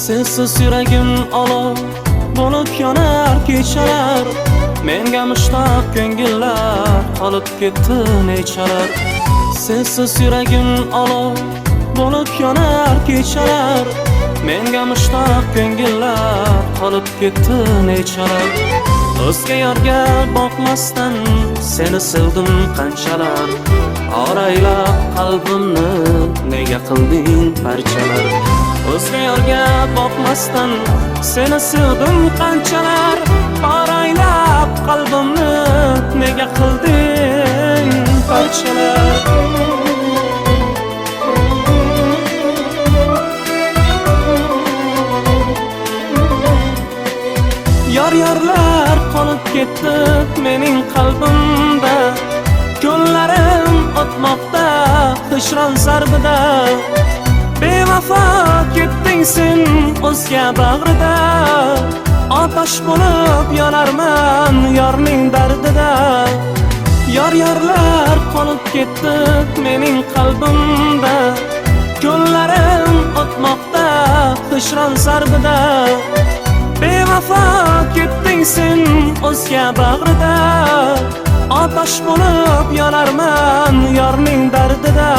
Sensiz yuragim olov bo'lib yonar kechalar. Menga mushtoq ko'ngillar qolib ketdi nechalar. Sensiz yuragim olov bo'lib yonar kechalar. Menga mushtoq ko'ngillar qolib ketdi nechalar. O'zga yorga boqmasdan seni sevdim qanchalar. Oraylab qalbimni nega qilding parchalar. O'zga yorga boqmasdan seni sevdim qanchalar. Oraylab qalbimni nega qilding parchalar. Yor-yorlar qolib ketdi mening qalbimda. Kunlarim o'tmoqda hijron zarbida. Bevafo ketding sen o'zga bag'rida. Otash bo'lib yonarman yorning dardida. Yor-yorlar qolib ketdi mening qalbimda. Kunlarim o'tmoqda hijron zarbida. Bevafo ketding sen o'zga bag'rida. Otash bo'lib yonarman yorning dardida.